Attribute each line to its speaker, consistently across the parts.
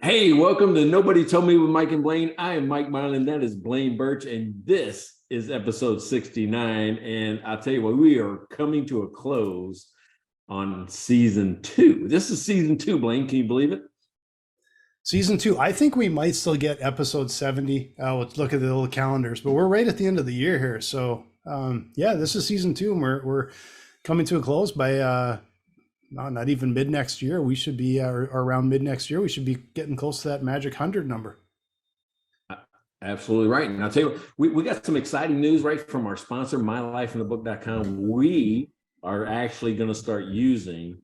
Speaker 1: Hey, welcome to Nobody Told Me with Mike and Blaine. I am Mike Marlin. That is Blaine Birch, and this is episode 69. And I'll tell you what, we are coming to a close on season two. This is season two, Blaine. Can you believe it?
Speaker 2: Season two, I think we might still get episode 70. Let's look at the little calendars, but we're right at the end of the year here. So, yeah, this is season two, and we're coming to a close by not even mid next year. We should be or around mid next year. We should be getting close to that magic 100 number.
Speaker 1: Absolutely right. And I'll tell you what, we got some exciting news right from our sponsor, mylifeinthebook.com. We are actually going to start using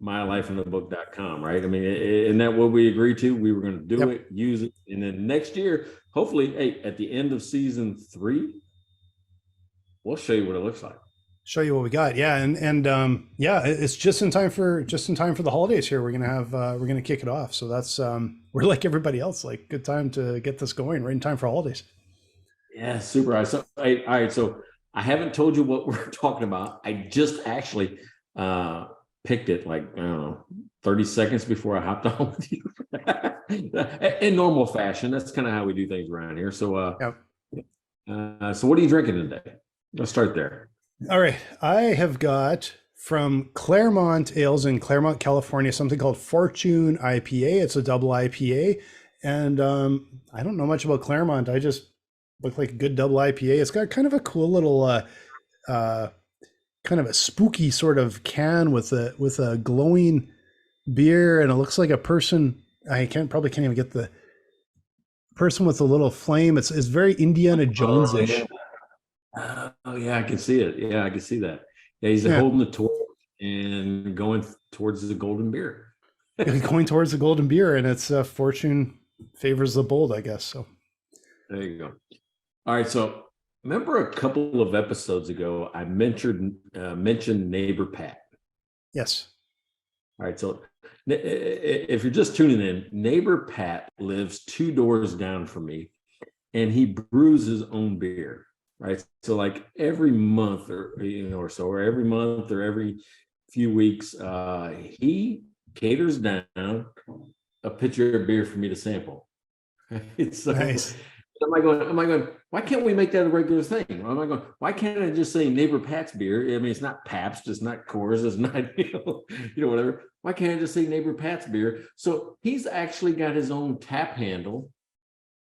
Speaker 1: mylifeinthebook.com, right? I mean, isn't that what we agreed to? We were going to do it, use it. And then next year, hopefully, hey, at the end of season 3, we'll show you what it looks like.
Speaker 2: Show you what we got. Yeah. And yeah, it's just in time for the holidays here. We're gonna kick it off. So that's we're like everybody else, like good time to get this going right in time for holidays.
Speaker 1: Yeah, super. All right. So I haven't told you what we're talking about. I just actually picked it like, I don't know, 30 seconds before I hopped on with you. In normal fashion. That's kind of how we do things around here. So so what are you drinking today? Let's start there.
Speaker 2: All right. I have got from Claremont Ales in Claremont, California, something called Fortune IPA. It's a double IPA. And I don't know much about Claremont. I just look like a good double IPA. It's got kind of a cool little kind of a spooky sort of can with a glowing beer, and it looks like a person. Probably can't even get the person with a little flame. It's very Indiana Jones-ish.
Speaker 1: Oh yeah, I can see it. Yeah, I can see that. Yeah, he's holding the torch and going towards the golden beer.
Speaker 2: Going towards the golden beer, and it's fortune favors the bold, I guess. So
Speaker 1: there you go. All right. So remember a couple of episodes ago, I mentioned Neighbor Pat.
Speaker 2: Yes.
Speaker 1: All right. So if you're just tuning in, Neighbor Pat lives 2 doors down from me, and he brews his own beer. Right. So like every month or so, or every month or every few weeks, he caters down a pitcher of beer for me to sample. So
Speaker 2: nice.
Speaker 1: am I going, why can't we make that a regular thing? Am I going, why can't I just say Neighbor Pat's beer? I mean, it's not Pabst, it's not Coors, it's not, whatever. Why can't I just say Neighbor Pat's beer? So he's actually got his own tap handle.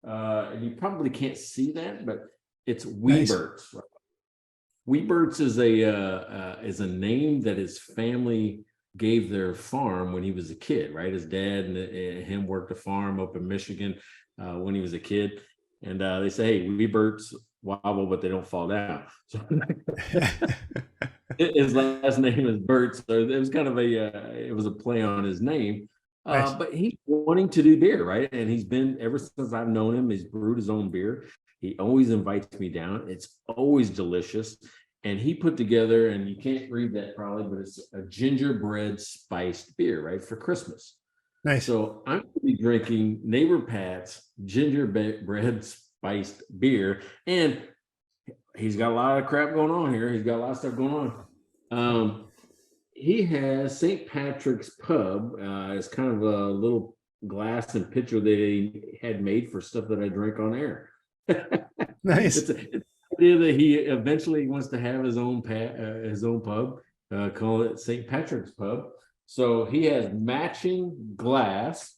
Speaker 1: You probably can't see that, but it's Weberts. Nice. Weberts is a name that his family gave their farm when he was a kid, right? His dad and him worked a farm up in Michigan when he was a kid. And they say, hey, Weberts wobble, but they don't fall down. So his last name is Bert. So it was kind of it was a play on his name. Nice. But he's wanting to do beer, right? And he's been, ever since I've known him, he's brewed his own beer. He always invites me down. It's always delicious. And he put together, and you can't read that probably, but it's a gingerbread spiced beer, right, for Christmas.
Speaker 2: Nice.
Speaker 1: So I'm going to be drinking Neighbor Pat's gingerbread spiced beer. And he's got a lot of crap going on here. He's got a lot of stuff going on. He has St. Patrick's Pub. It's kind of a little glass and pitcher that he had made for stuff that I drink on air.
Speaker 2: Nice.
Speaker 1: It's an idea that he eventually wants to have his own pub, call it St. Patrick's Pub. So he has matching glass,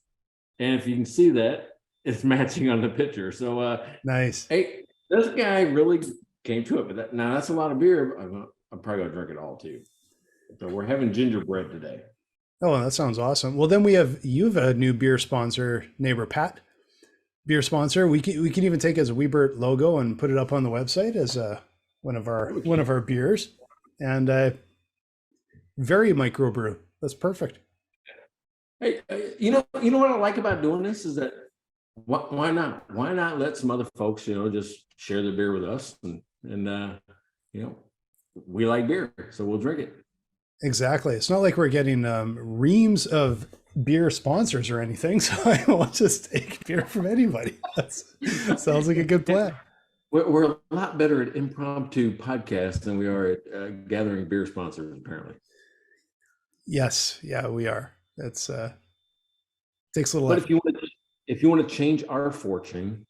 Speaker 1: and if you can see that, it's matching on the pitcher. So
Speaker 2: nice.
Speaker 1: Hey, this guy really came to it. But now that's a lot of beer. I'm probably gonna drink it all too. So we're having gingerbread today.
Speaker 2: Oh, that sounds awesome. Well, then you have a new beer sponsor, Neighbor Pat. Beer sponsor. We can even take as a Webert logo and put it up on the website as one of our beers, and very microbrew. That's perfect.
Speaker 1: Hey, you know what I like about doing this is that why not let some other folks just share their beer with us, and we like beer, so we'll drink it.
Speaker 2: Exactly. It's not like we're getting reams of beer sponsors or anything, so I won't just take beer from anybody. That sounds like a good plan.
Speaker 1: We're a lot better at impromptu podcasts than we are at gathering beer sponsors, apparently.
Speaker 2: Yes, yeah, we are. It's takes a little.
Speaker 1: But
Speaker 2: effort.
Speaker 1: if you want to change our fortune,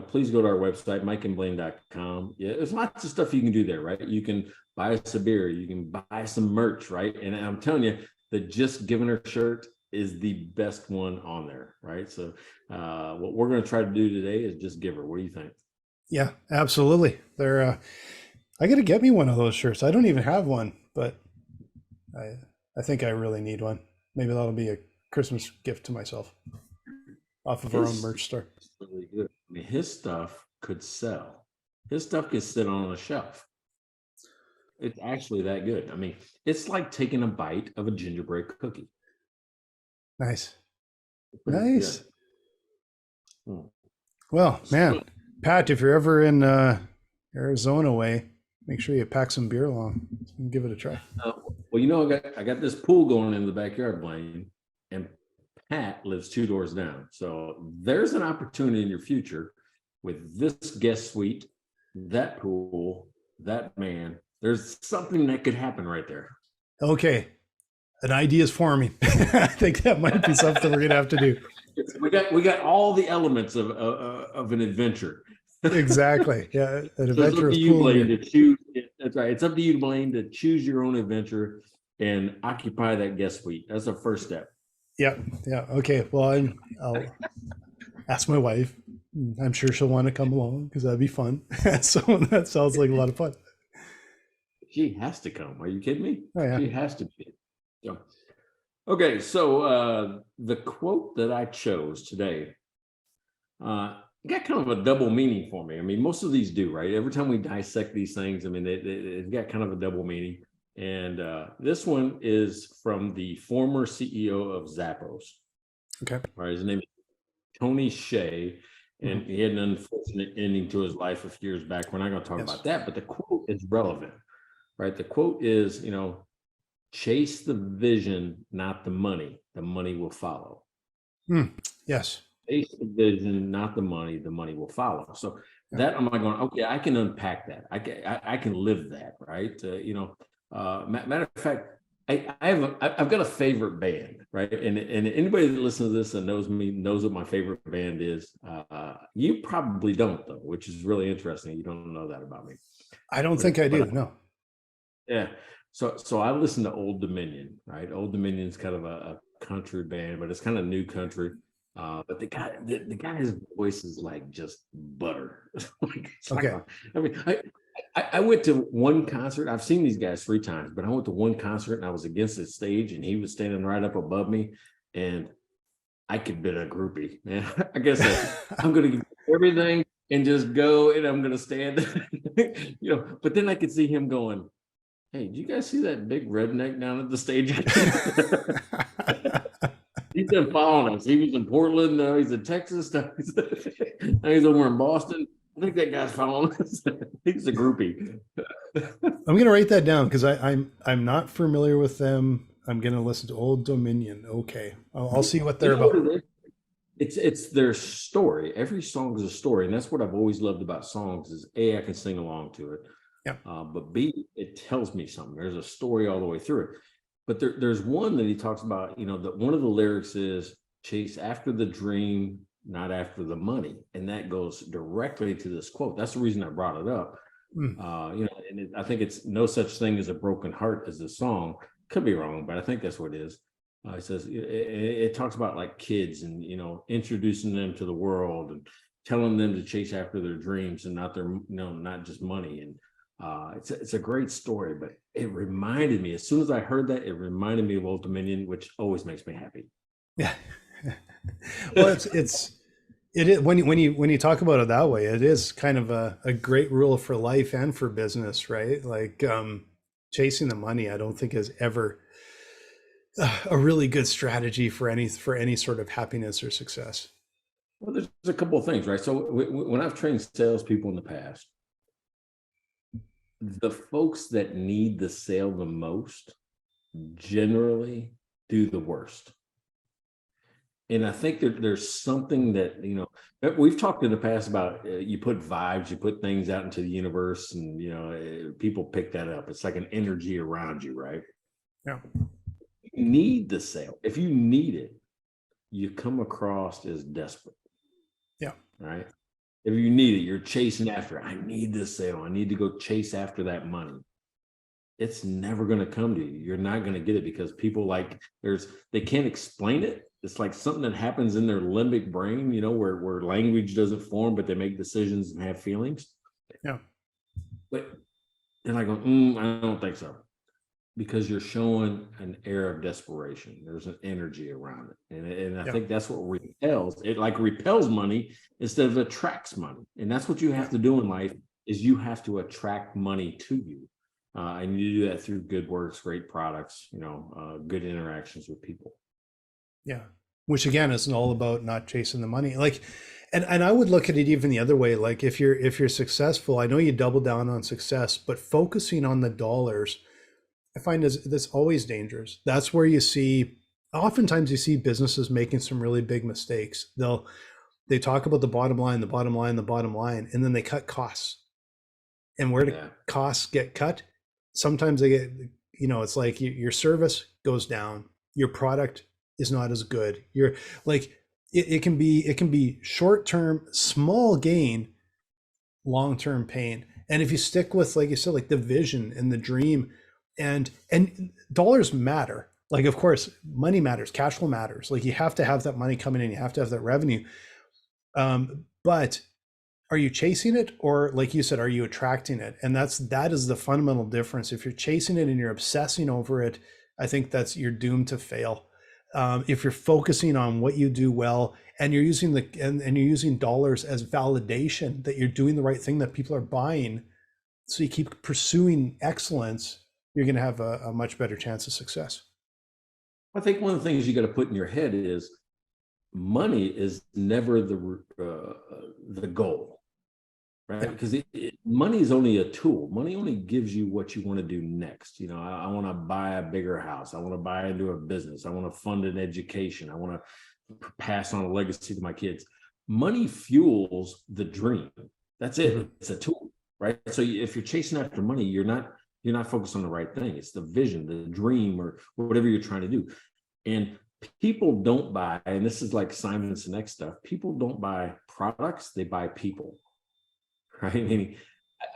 Speaker 1: please go to our website, mikeandblaine.com. Yeah, there's lots of stuff you can do there, right? You can buy us a beer, you can buy some merch, right? And I'm telling you, the Just Giving Her shirt is the best one on there, right? So what we're going to try to do today is just give her. What do you think?
Speaker 2: Yeah, absolutely. They're I got to get me one of those shirts. I don't even have one, but I think I really need one. Maybe that'll be a Christmas gift to myself off of our own merch store.
Speaker 1: Really good. I mean, his stuff could sell. His stuff could sit on a shelf. It's actually that good. I mean, it's like taking a bite of a gingerbread cookie.
Speaker 2: Nice.
Speaker 1: Pretty
Speaker 2: Nice.
Speaker 1: good.
Speaker 2: Well, man, Pat, if you're ever in Arizona way, make sure you pack some beer along and give it a try.
Speaker 1: Well, I got this pool going in the backyard, Blaine, and Pat lives 2 doors down. So there's an opportunity in your future with this guest suite, that pool, that man. There's something that could happen right there.
Speaker 2: Okay. An idea is forming. I think that might be something we're gonna have to do.
Speaker 1: We got all the elements of an adventure.
Speaker 2: Exactly. Yeah, an
Speaker 1: So
Speaker 2: adventurous
Speaker 1: it's up to you,
Speaker 2: pool.
Speaker 1: Blaine, to choose. That's right. It's up to you, Blaine, to choose your own adventure and occupy that guest suite. That's the first step.
Speaker 2: Yeah. Yeah. Okay. Well, I'll ask my wife. I'm sure she'll want to come along because that'd be fun. So that sounds like a lot of fun.
Speaker 1: She has to come. Are you kidding me?
Speaker 2: Oh, yeah.
Speaker 1: She has to be. So, okay. So the quote that I chose today got kind of a double meaning for me. I mean, most of these do, right? Every time we dissect these things, I mean, it's got kind of a double meaning. And this one is from the former CEO of Zappos.
Speaker 2: Okay.
Speaker 1: Right. His name is Tony Hsieh, and he had an unfortunate ending to his life a few years back. We're not going to talk about that, but the quote is relevant, right? The quote is, chase the vision, not the money. The money will follow.
Speaker 2: Yes.
Speaker 1: Chase the vision, not the money will follow. So that I'm like going, okay, I can unpack that. I can live that, right? Matter of fact, I've got a favorite band, right? And anybody that listens to this and knows me knows what my favorite band is. You probably don't, though, which is really interesting. You don't know that about me.
Speaker 2: I don't think I do. No.
Speaker 1: Yeah. So I listen to Old Dominion, right? Old Dominion's kind of a country band, but it's kind of new country. But the guy's voice is like just butter.
Speaker 2: Okay.
Speaker 1: I mean, I went to one concert. I've seen these guys 3 times, but I went to one concert and I was against the stage and he was standing right up above me, and I could be a groupie, man. I guess I'm going to give everything and just go, and I'm going to stand, but then I could see him going, hey, do you guys see that big redneck down at the stage? He's been following us. He was in Portland. Now he's in Texas. Now he's over in Boston. I think that guy's following us. He's a groupie.
Speaker 2: I'm going to write that down because I'm not familiar with them. I'm going to listen to Old Dominion. Okay. I'll see what they're about.
Speaker 1: It's their story. Every song is a story. And that's what I've always loved about songs is A, I can sing along to it.
Speaker 2: Yeah.
Speaker 1: But B, it tells me something. There's a story all the way through it. But there's one that he talks about, that one of the lyrics is chase after the dream, not after the money. And that goes directly to this quote. That's the reason I brought it up. I think it's no such thing as a broken heart as the song. Could be wrong, but I think that's what it is. It says it talks about like kids and, introducing them to the world and telling them to chase after their dreams and not their, not just money. And it's a great story, but it reminded me, as soon as I heard that, it reminded me of Old Dominion, which always makes me happy.
Speaker 2: Yeah. Well, it is when you talk about it that way, it is kind of a great rule for life and for business, right? Like chasing the money, I don't think is ever a really good strategy for any sort of happiness or success.
Speaker 1: Well, there's a couple of things, right? So when I've trained salespeople in the past, the folks that need the sale the most generally do the worst. And I think that there's something that, we've talked in the past about you put vibes, you put things out into the universe and, people pick that up. It's like an energy around you, right?
Speaker 2: Yeah.
Speaker 1: You need the sale. If you need it, you come across as desperate.
Speaker 2: Yeah.
Speaker 1: right? If you need it, you're chasing after, I need this sale. I need to go chase after that money. It's never going to come to you. You're not going to get it because people like they can't explain it. It's like something that happens in their limbic brain, where language doesn't form, but they make decisions and have feelings.
Speaker 2: Yeah.
Speaker 1: But they're like, I don't think so. Because you're showing an air of desperation. There's an energy around it. And I think that's what repels. It like repels money instead of attracts money. And that's what you have to do in life is you have to attract money to you. And you do that through good works, great products, good interactions with people.
Speaker 2: Yeah. Which again is all about not chasing the money. Like, and I would look at it even the other way. Like if you're successful, I know you double down on success, but focusing on the dollars, I find that's always dangerous. That's where oftentimes you see businesses making some really big mistakes. They talk about the bottom line, and then they cut costs. And where do costs get cut? Sometimes they get, it's like your service goes down, your product is not as good. You're like, it can be short-term, small gain, long-term pain. And if you stick with, like you said, like the vision and the dream, and dollars matter. Like, of course, money matters, cash flow matters. Like you have to have that money coming in, you have to have that revenue. But are you chasing it, or like you said, are you attracting it? And that is the fundamental difference. If you're chasing it and you're obsessing over it, I think you're doomed to fail. If you're focusing on what you do well, and you're using and you're using dollars as validation that you're doing the right thing, that people are buying, so you keep pursuing excellence, you're going to have a much better chance of success.
Speaker 1: I think one of the things you got to put in your head is money is never the goal, right? Because money is only a tool. Money only gives you what you want to do next. I want to buy a bigger house. I want to buy into a business. I want to fund an education. I want to pass on a legacy to my kids. Money fuels the dream. That's it. Mm-hmm. It's a tool, right? So if you're chasing after money, you're not focused on the right thing. It's the vision, the dream, or whatever you're trying to do. And people don't buy, and this is like Simon Sinek stuff, people don't buy products, they buy people, right? Meaning,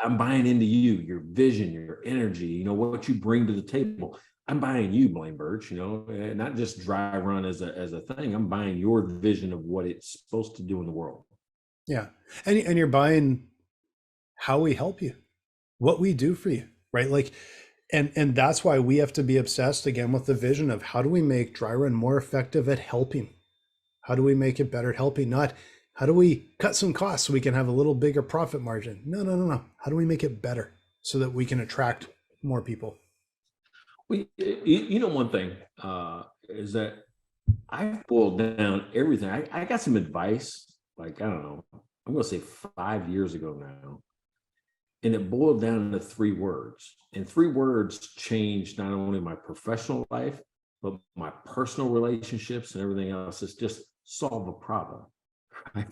Speaker 1: I'm buying into you, your vision, your energy, what you bring to the table. I'm buying you, Blaine Birch, not just dry run as a thing. I'm buying your vision of what it's supposed to do in the world.
Speaker 2: Yeah. And you're buying how we help you, what we do for you, right? Like, and that's why we have to be obsessed again with the vision of how do we make dry run more effective at helping? How do we make it better at helping? Not how do we cut some costs so we can have a little bigger profit margin? No. How do we make it better so that we can attract more people?
Speaker 1: Well, one thing is that I've boiled down everything. I got some advice, like, I don't know, I'm going to say 5 years ago now. And it boiled down to 3 words. And 3 words changed not only my professional life, but my personal relationships and everything else. It's just solve a problem. Right?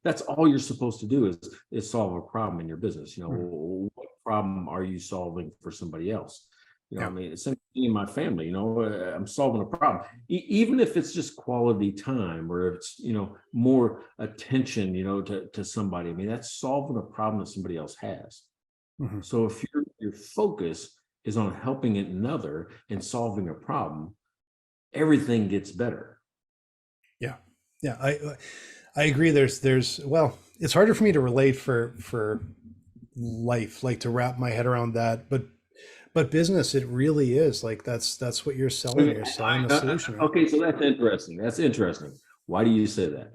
Speaker 1: That's all you're supposed to do is solve a problem in your business. What problem are you solving for somebody else? I mean, it's same thing in my family. I'm solving a problem, even if it's just quality time, or if it's more attention, to somebody. I mean, that's solving a problem that somebody else has. Mm-hmm. So if your focus is on helping another and solving a problem, everything gets better.
Speaker 2: Yeah, I agree. Well, it's harder for me to relate for life, like to wrap my head around that, but business, it really is like that's what you're selling. You're selling a solution. Right?
Speaker 1: Okay, so that's interesting. Why do you say that?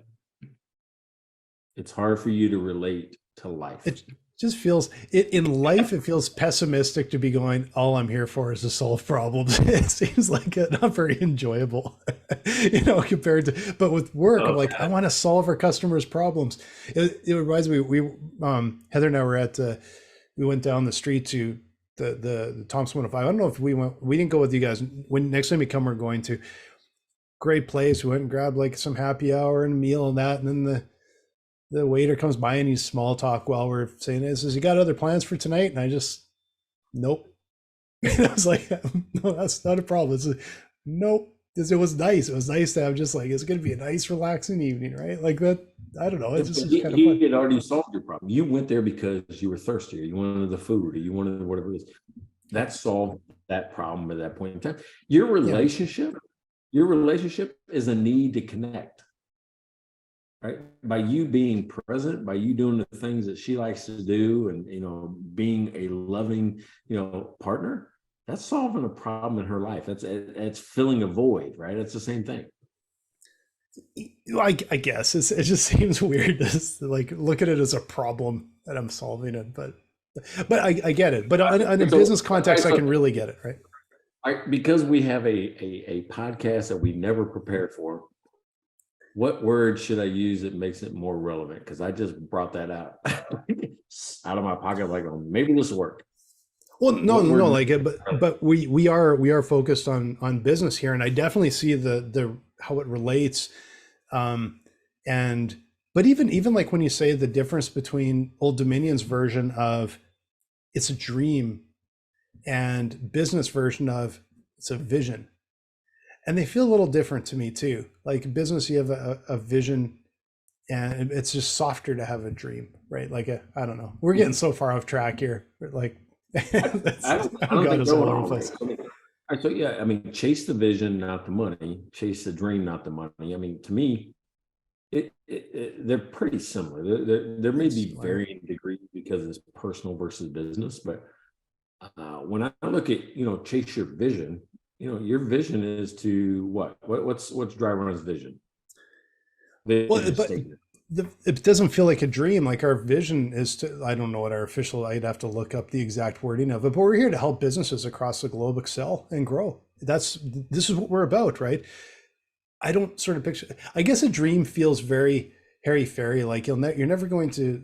Speaker 1: It's hard for you to relate to life.
Speaker 2: It just feels in life. It feels pessimistic to be going, all I'm here for is to solve problems. It seems like not very enjoyable, compared to. But with work, I'm like, I want to solve our customers' problems. It reminds me. We Heather and I were we went down the street to the Thompson 105. I don't know if we didn't go with you guys. When next time we come, we're going to. Great place. We went and grabbed like some happy hour and a meal and that, and then the waiter comes by and he's small talk while we're saying this. Says, you got other plans for tonight? And I just, nope. And I was like, no, that's not a problem. It's like, nope. it was nice. It was nice to have just like, it's going to be a nice, relaxing evening, right? Like that. I don't know. It's just kind of fun.
Speaker 1: He had already solved your problem. You went there because you were thirsty, or you wanted the food, or you wanted whatever it is. That solved that problem at that point in time. Your relationship is a need to connect, right? By you being present, by you doing the things that she likes to do, and being a loving, partner, that's solving a problem in her life. That's filling a void, right? It's the same thing.
Speaker 2: I guess it just seems weird to like look at it as a problem that I'm solving it, but I get it. But in a business context, I can really get it, right?
Speaker 1: Because we have a podcast that we never prepared for. What word should I use that makes it more relevant? Because I just brought that out out of my pocket, like, oh, maybe this will work.
Speaker 2: Well, no, like it, but we are focused on business here, and I definitely see the how it relates. But even like when you say the difference between Old Dominion's version of it's a dream and business version of it's a vision, and they feel a little different to me too. Like business, you have a vision, and it's just softer to have a dream, right? Like I don't know, we're getting so far off track here. Like
Speaker 1: I don't think all over the place. So yeah, I mean, chase the vision, not the money. Chase the dream, not the money. I mean, to me, they're pretty similar. There may be varying degrees because it's personal versus business, but when I look at chase your vision, your vision is to what's driving his vision.
Speaker 2: Well, but it doesn't feel like a dream. Like our vision is to, I don't know what our official, I'd have to look up the exact wording of it, but we're here to help businesses across the globe excel and grow. This is what we're about, right? I don't sort of picture, I guess a dream feels very hairy-fairy, like you're never going to,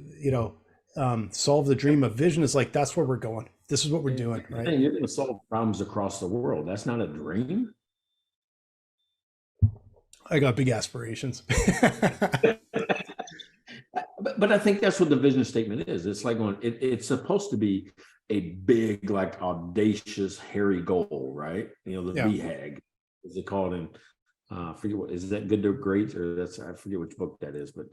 Speaker 2: solve the dream. A vision is like, that's where we're going. This is what we're doing, right?
Speaker 1: You're going to solve problems across the world. That's not a dream.
Speaker 2: I got big aspirations.
Speaker 1: But I think that's what the vision statement is. It's like it's supposed to be a big, like audacious, hairy goal, right? The BHAG, as they call it in. I forget what is that. Good to Great, or I forget which book that is. But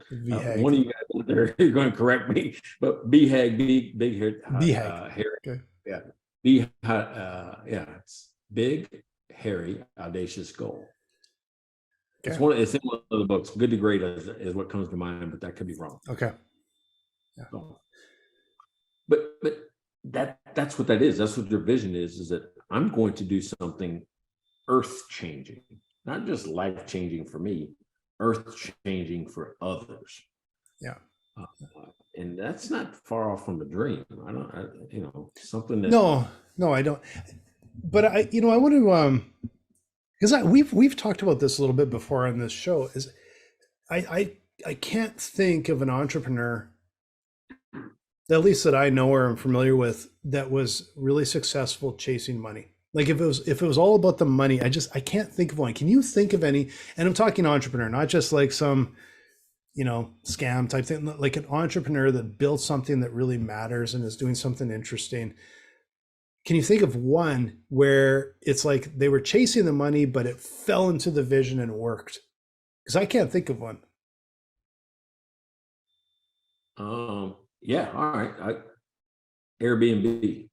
Speaker 1: one of you guys out there, you're going to correct me. But BHAG, big hair, hairy, okay. It's big, hairy, audacious goal. Okay. It's in one of the books. Good to Great is what comes to mind, but that could be wrong.
Speaker 2: Okay.
Speaker 1: Yeah. So, but that's what that is. That's what your vision is that I'm going to do something earth-changing, not just life-changing for me, earth-changing for others.
Speaker 2: Yeah.
Speaker 1: And that's not far off from a dream. Something that.
Speaker 2: No, I don't. But I want to, because we've talked about this a little bit before on this show, is I can't think of an entrepreneur, at least that I know or am familiar with, that was really successful chasing money. Like if it was all about the money, I can't think of one. Can you think of any? And I'm talking entrepreneur, not just like some, scam type thing, like an entrepreneur that built something that really matters and is doing something interesting. Can you think of one where it's like they were chasing the money, but it fell into the vision and worked? Because I can't think of one.
Speaker 1: Yeah. All right. Airbnb.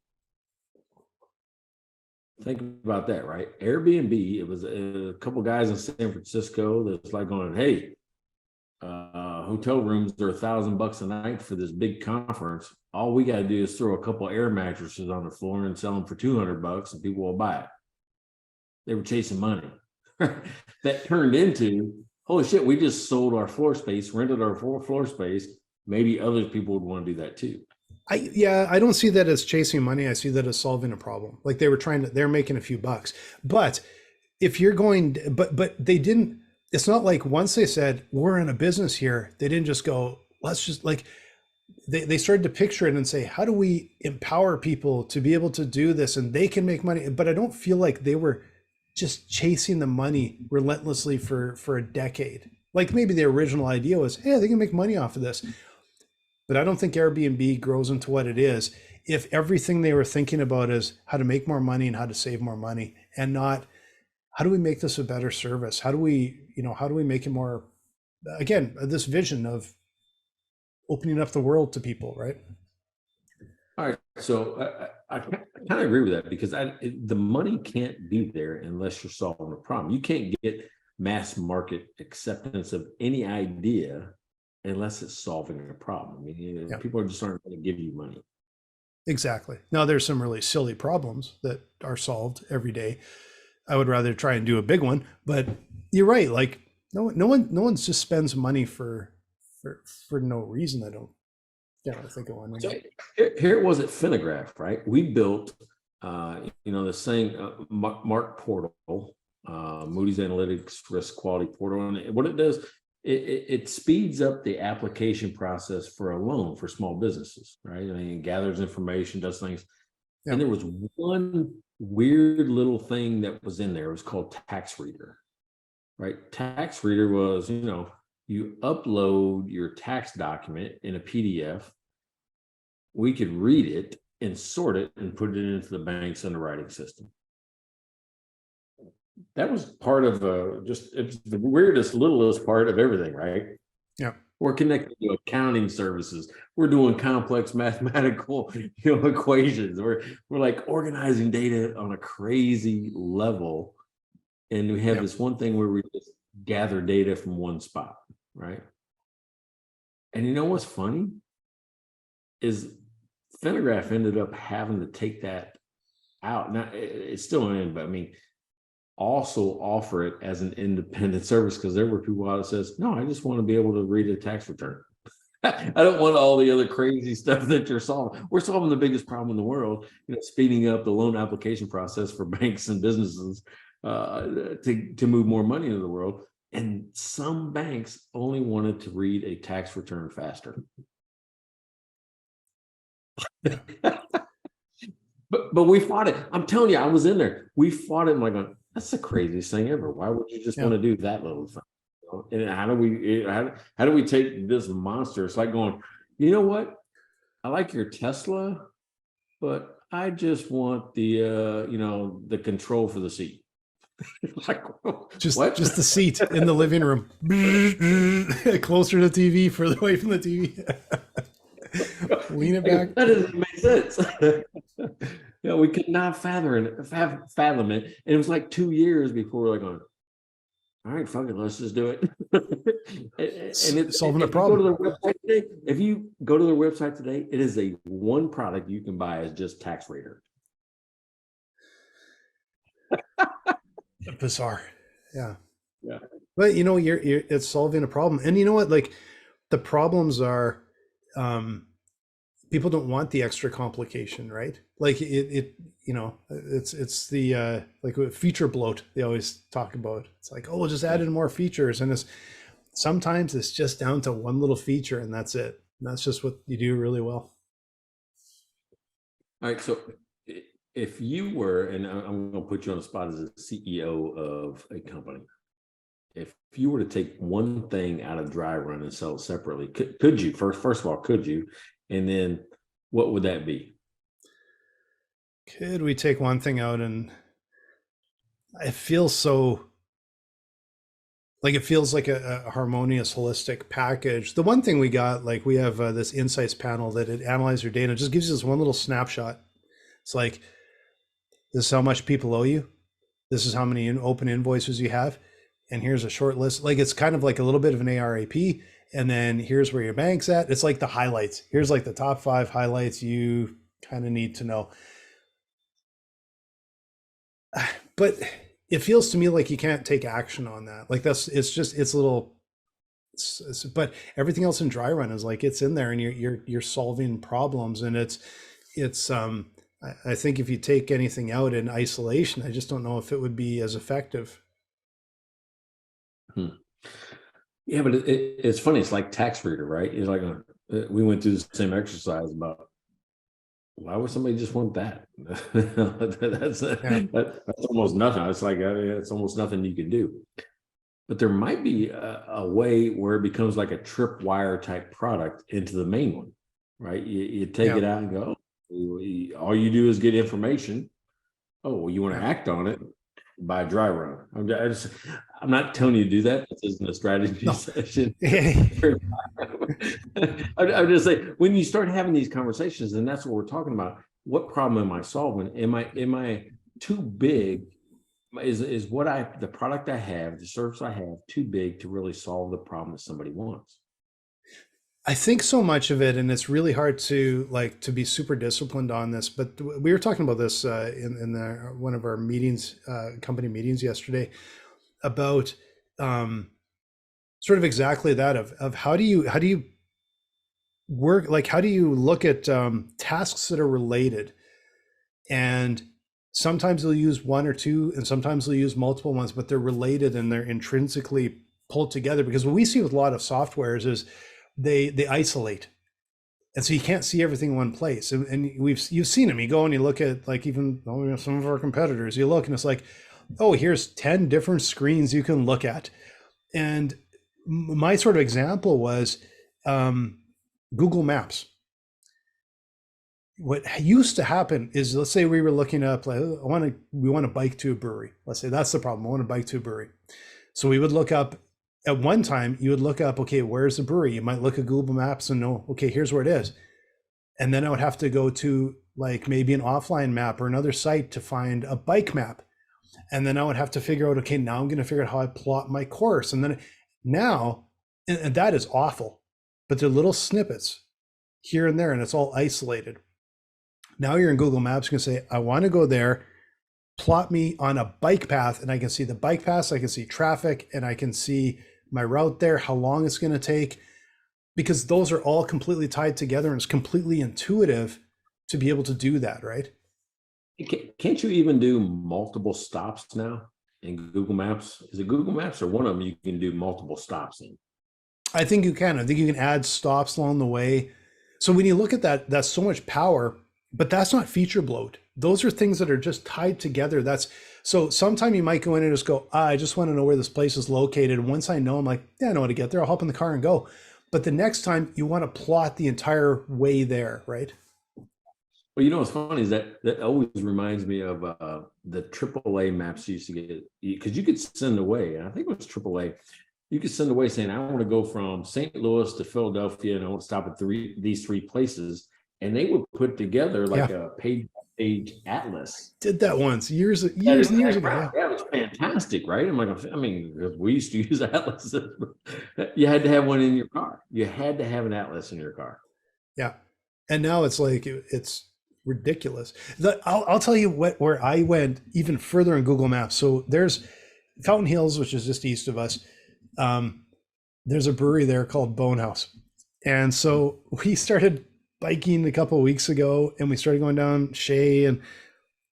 Speaker 1: Think about that, right? Airbnb. It was a couple guys in San Francisco that's like going, hey, hotel rooms are $1,000 a night for this big conference. All we got to do is throw a couple air mattresses on the floor and sell them for $200, and people will buy it. They were chasing money. That turned into, holy shit, we just sold our floor space, rented our floor space. Maybe other people would want to do that too.
Speaker 2: I don't see that as chasing money. I see that as solving a problem. Like they're making a few bucks. But if you're going, but they didn't, it's not like once they said, we're in a business here, they didn't just go, let's just like, they started to picture it and say, how do we empower people to be able to do this and they can make money? But I don't feel like they were just chasing the money relentlessly for a decade. Like maybe the original idea was, hey, they can make money off of this. But I don't think Airbnb grows into what it is if everything they were thinking about is how to make more money and how to save more money, and not how do we make this a better service? How do we, how do we make it more, again, this vision of opening up the world to people, right?
Speaker 1: All right, so I kind of agree with that because the money can't be there unless you're solving a problem. You can't get mass market acceptance of any idea unless it's solving a problem. I mean, people just aren't going to give you money.
Speaker 2: Exactly. Now there's some really silly problems that are solved every day. I would rather try and do a big one, but you're right. Like no one just spends money for no reason. I don't think of one.
Speaker 1: So here it was at Finograph, right? We built, this thing, Mark Portal, Moody's Analytics Risk Quality Portal, and what it does, it speeds up the application process for a loan for small businesses, right? I mean, it gathers information, does things, and there was one weird little thing that was in there. It was called Tax Reader, right? Tax Reader was, you upload your tax document in a PDF. We could read it and sort it and put it into the bank's underwriting system. That was part of it's the weirdest, littlest part of everything, right?
Speaker 2: Yeah.
Speaker 1: We're connected to accounting services. We're doing complex mathematical, equations. We're like organizing data on a crazy level. And we have this one thing where we just gather data from one spot, right? And you know what's funny is Finograph ended up having to take that out. Now it's still in, but I mean, also offer it as an independent service because there were people out that says, no, I just want to be able to read a tax return. I don't want all the other crazy stuff that you're solving. We're solving the biggest problem in the world, speeding up the loan application process for banks and businesses to move more money into the world. And some banks only wanted to read a tax return faster. But we fought it. I'm telling you, I was in there. We fought it. And like, that's the craziest thing ever. Why would you just want to do that little thing? And how do we take this monster? It's like going, you know what? I like your Tesla, but I just want the the control for the seat. Like,
Speaker 2: just the seat in the living room, closer to the TV, further away from the TV. Lean it back.
Speaker 1: That doesn't make sense. We could not fathom it. And it was like 2 years before we're like going, all right, fuck it, let's just do it. And it's
Speaker 2: solving a problem.
Speaker 1: If you go to their website today, it is a one product you can buy as just Tax Reader.
Speaker 2: Bizarre. Yeah. But it's solving a problem. And you know what? Like the problems are people don't want the extra complication, right? Like it's the like feature bloat they always talk about. It's like, we'll just add in more features, and sometimes it's just down to one little feature and that's it. And that's just what you do really well.
Speaker 1: All right, so if you were, and I'm going to put you on the spot as a CEO of a company, if you were to take one thing out of Dry Run and sell it separately, could you? First of all, could you? And then what would that be?
Speaker 2: Could we take one thing out? And it feels so like a harmonious, holistic package. The one thing we got, like we have this insights panel that it analyzes your data. It just gives you this one little snapshot. It's like, this is how much people owe you. This is how many open invoices you have. And here's a short list. Like, it's kind of like a little bit of an ARAP. And then here's where your bank's at. It's like the highlights. Here's like the top 5 highlights you kind of need to know. But it feels to me like you can't take action on that. Like it's little, but everything else in Dry Run is like, it's in there and you're solving problems. And I think if you take anything out in isolation, I just don't know if it would be as effective.
Speaker 1: Yeah, but it's funny. It's like Tax Reader, right? It's like we went through the same exercise about why would somebody just want that? That's almost nothing. It's like it's almost nothing you can do. But there might be a way where it becomes like a tripwire type product into the main one, right? You take it out and go, all you do is get information. Oh, well, you want to act on it. buy a dry run. I'm not telling you to do that. This isn't a strategy
Speaker 2: No.
Speaker 1: session. I'm just saying, when you start having these conversations, and that's what we're talking about, what problem am I solving? Am I too big? Is the product I have, the service I have, too big to really solve the problem that somebody wants?
Speaker 2: I think so much of it, and it's really hard to be super disciplined on this. But we were talking about this in one of our meetings, company meetings yesterday, about sort of exactly that of how do you work, like how do you look at tasks that are related, and sometimes they'll use one or two, and sometimes they'll use multiple ones, but they're related and they're intrinsically pulled together. Because what we see with a lot of softwares is they isolate, and so you can't see everything in one place. And you've seen them. You go and you look at, like, even some of our competitors. You look and it's like, oh, here's 10 different screens you can look at. And my sort of example was Google Maps. What used to happen is, let's say we were looking up, like, we want to bike to a brewery. Let's say that's the problem. I want to bike to a brewery. So we would look up, at one time you would look up, okay, where's the brewery? You might look at Google Maps and know, okay, here's where it is. And then I would have to go to, like, maybe an offline map or another site to find a bike map. And then I would have to figure out, okay, now I'm going to figure out how I plot my course. And then now, and that is awful, but they're little snippets here and there, and it's all isolated. Now you're in Google Maps, you can say, I want to go there, plot me on a bike path, and I can see the bike paths, I can see traffic, and I can see my route there, how long it's going to take, because those are all completely tied together, and it's completely intuitive to be able to do that, right?
Speaker 1: Can't you even do multiple stops now in Google Maps? Is it Google Maps or one of them you can do multiple stops in?
Speaker 2: I think you can. I think you can add stops along the way. So when you look at that, that's so much power, but that's not feature bloat. Those are things that are just tied together. So sometime you might go in and just go, I just want to know where this place is located. Once I know, I'm like, yeah, I know how to get there. I'll hop in the car and go. But the next time you want to plot the entire way there, right?
Speaker 1: Well, you know what's funny is that always reminds me of the AAA maps you used to get, because you could send away, and I think it was AAA. You could send away saying, I want to go from St. Louis to Philadelphia, and I want to stop at these three places. And they would put together like a page atlas.
Speaker 2: Did that once years and years ago.
Speaker 1: Yeah, it was fantastic, right? I mean, we used to use atlases. You had to have one in your car. You had to have an atlas in your car.
Speaker 2: Yeah, and now it's like it's ridiculous. I'll tell you where I went even further in Google Maps. So there's Fountain Hills, which is just east of us. There's a brewery there called Bonehouse, and so we started biking a couple of weeks ago, and we started going down Hsieh,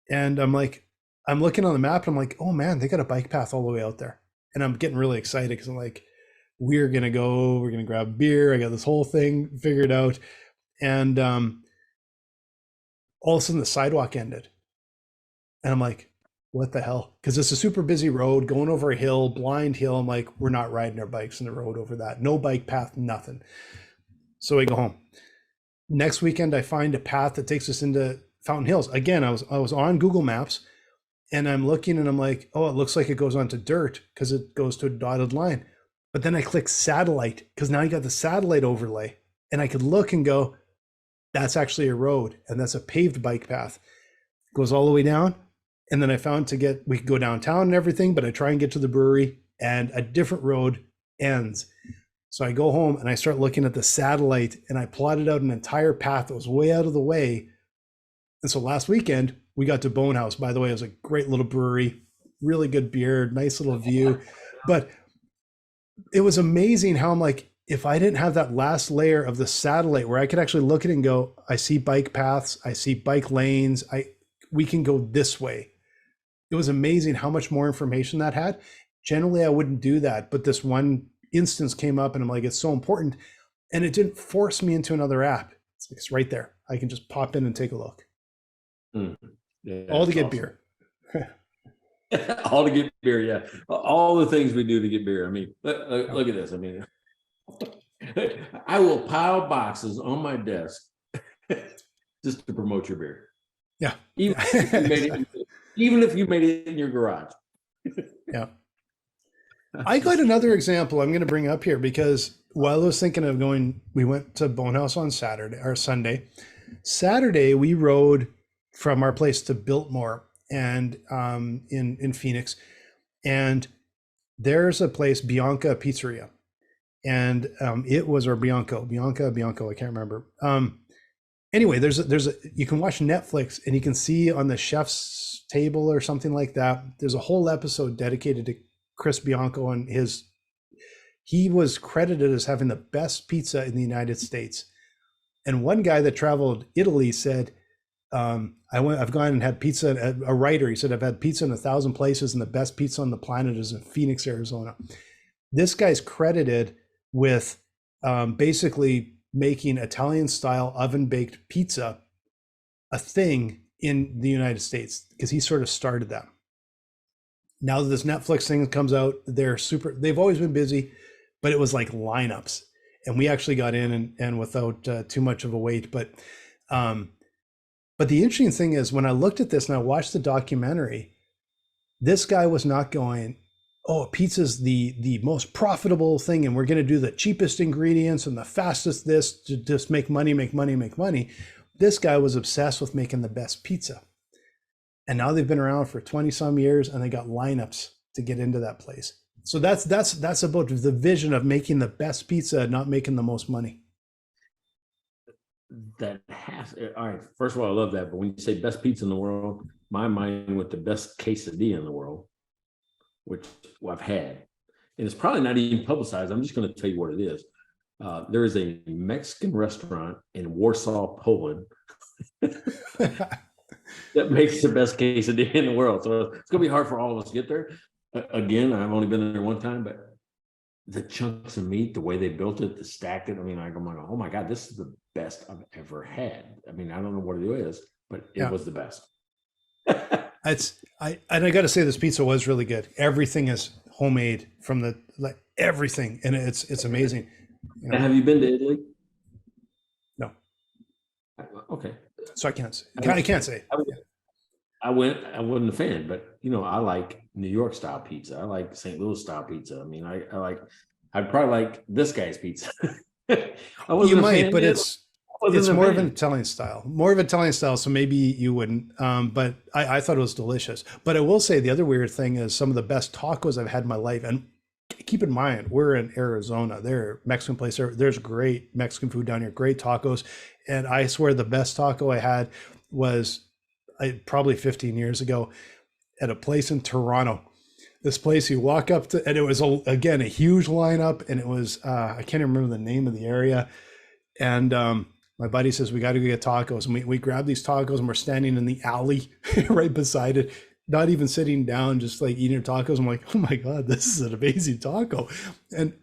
Speaker 2: and I'm looking on the map, and I'm like, oh man, they got a bike path all the way out there, and I'm getting really excited because I'm like, we're gonna grab beer. I got this whole thing figured out, and all of a sudden the sidewalk ended, and I'm like, what the hell? Because it's a super busy road going over a hill, blind hill. I'm like, we're not riding our bikes in the road over that. No bike path, nothing. So we go home. Next weekend, I find a path that takes us into Fountain Hills. Again, I was on Google Maps, and I'm looking, and I'm like, oh, it looks like it goes onto dirt because it goes to a dotted line. But then I click satellite, because now you got the satellite overlay, and I could look and go, that's actually a road, and that's a paved bike path. It goes all the way down. And then I found we could go downtown and everything, but I try and get to the brewery, and a different road ends. So I go home and I start looking at the satellite, and I plotted out an entire path that was way out of the way. And so last weekend we got to Bonehouse. By the way, it was a great little brewery, really good beer, nice little view. But it was amazing how I'm like, if I didn't have that last layer of the satellite where I could actually look at it and go, I see bike paths, I see bike lanes, we can go this way. It was amazing how much more information that had. Generally, I wouldn't do that, but this one instance came up, and I'm like, it's so important, and it didn't force me into another app. It's right there. I can just pop in and take a look.
Speaker 1: Yeah,
Speaker 2: all to get awesome.
Speaker 1: Beer. All to get beer, yeah. All the things we do to get beer. I mean, look at this. I mean, I will pile boxes on my desk just to promote your beer.
Speaker 2: Yeah.
Speaker 1: Even if you made it in your garage.
Speaker 2: Yeah. I got another example I'm going to bring up here because while I was thinking of going, we went to Bonehouse on Saturday or Sunday. Saturday, we rode from our place to Biltmore and in Phoenix. And there's a place, Bianca Pizzeria. And it was, or Bianco, I can't remember. Anyway, you can watch Netflix and you can see on the chef's table or something like that, there's a whole episode dedicated to Chris Bianco and he was credited as having the best pizza in the United States. And one guy that traveled Italy said, I've gone and had pizza, a writer, he said, I've had pizza in 1,000 places and the best pizza on the planet is in Phoenix, Arizona. This guy's credited with basically making Italian style oven baked pizza a thing in the United States because he sort of started that. Now that this Netflix thing comes out, they've always been busy, but it was like lineups. And we actually got in and without too much of a wait. But the interesting thing is when I looked at this and I watched the documentary, this guy was not going, oh, pizza's the most profitable thing and we're going to do the cheapest ingredients and the fastest this to just make money. This guy was obsessed with making the best pizza. And now they've been around for 20 some years and they got lineups to get into that place. So that's about the vision of making the best pizza, not making the most money.
Speaker 1: All right. First of all, I love that. But when you say best pizza in the world, my mind went to best quesadilla in the world, which I've had. And it's probably not even publicized. I'm just going to tell you what it is. There is a Mexican restaurant in Warsaw, Poland that makes the best quesadilla in the world. So it's going to be hard for all of us to get there. Again, I've only been there one time, but the chunks of meat, the way they built it, the stacked it. I mean, I'm like, oh my God, this is the best I've ever had. I mean, I don't know what it is, but it was the best.
Speaker 2: I got to say, this pizza was really good. Everything is homemade from everything, and it's amazing.
Speaker 1: You know? Have you been to Italy?
Speaker 2: No.
Speaker 1: Okay.
Speaker 2: So I can't say.
Speaker 1: I wasn't a fan, but I like New York style pizza. I like St. Louis style pizza. I mean, I'd probably like this guy's pizza.
Speaker 2: You might, but it's more of an Italian style. So maybe you wouldn't. But I thought it was delicious. But I will say the other weird thing is some of the best tacos I've had in my life. And keep in mind, we're in Arizona. There, Mexican place. There's great Mexican food down here. Great tacos. And I swear the best taco I had was probably 15 years ago at a place in Toronto. This place you walk up to, and it was again a huge lineup, and it was I can't even remember the name of the area. And my buddy says we got to go get tacos, and we grab these tacos, and we're standing in the alley right beside it, not even sitting down, just like eating tacos. I'm like, oh my God, this is an amazing taco. And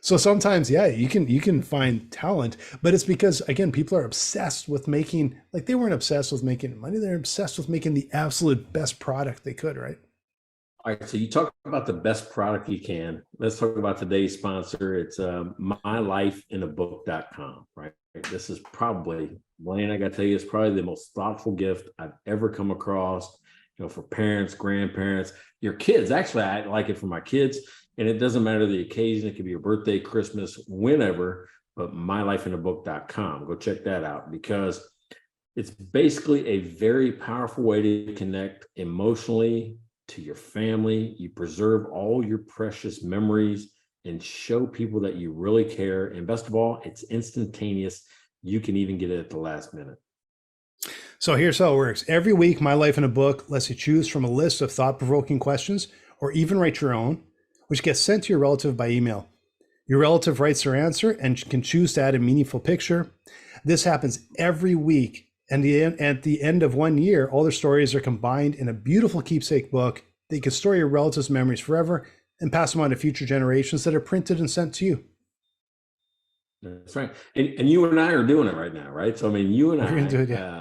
Speaker 2: so sometimes, yeah, you can find talent, but it's because, again, people are obsessed with making, like they weren't obsessed with making money. They're obsessed with making the absolute best product they could, right?
Speaker 1: All right. So you talk about the best product you can. Let's talk about today's sponsor. It's mylifeinabook.com, right? This is probably, Blaine, I got to tell you, it's probably the most thoughtful gift I've ever come across, for parents, grandparents, your kids. Actually, I like it for my kids. And it doesn't matter the occasion. It could be your birthday, Christmas, whenever, but mylifeinabook.com. Go check that out because it's basically a very powerful way to connect emotionally to your family. You preserve all your precious memories and show people that you really care. And best of all, it's instantaneous. You can even get it at the last minute.
Speaker 2: So here's how it works. Every week, My Life in a Book lets you choose from a list of thought-provoking questions or even write your own, which gets sent to your relative by email. Your relative writes their answer and can choose to add a meaningful picture. This happens every week. And at the end of 1 year, all their stories are combined in a beautiful keepsake book that you can store your relatives' memories forever and pass them on to future generations that are printed and sent to you.
Speaker 1: That's right. And you and I are doing it right now, right? So, I mean, you and I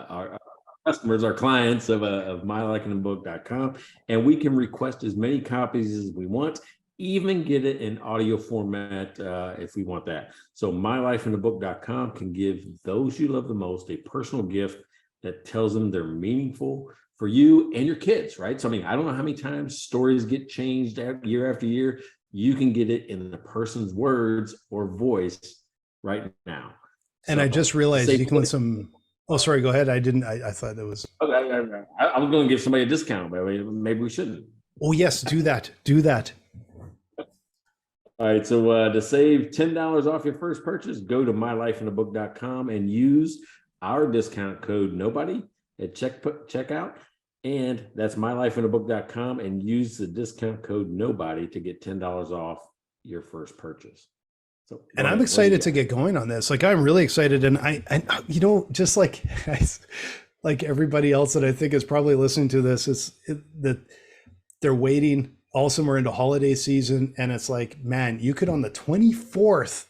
Speaker 1: are customers, our clients of mylifeinabook.com, and we can request as many copies as we want, even get it in audio format if we want that. So mylifeinabook.com can give those you love the most a personal gift that tells them they're meaningful, for you and your kids, right? So, I mean, I don't know how many times stories get changed year after year. You can get it in the person's words or voice right now.
Speaker 2: And I just realized you can win some. Oh, sorry, go ahead. I didn't. I thought that was.
Speaker 1: Okay, I was going to give somebody a discount, but maybe we shouldn't.
Speaker 2: Oh, yes, do that. Do that.
Speaker 1: All right. So to save $10 off your first purchase, go to mylifeinabook.com and use our discount code nobody at checkout. And that's mylifeinabook.com and use the discount code nobody to get $10 off your first purchase. So,
Speaker 2: and I'm excited to get going on this. Like, I'm really excited. And I just like everybody else that I think is probably listening to this, that they're waiting. Also, we're into holiday season, and it's like, man, you could on the 24th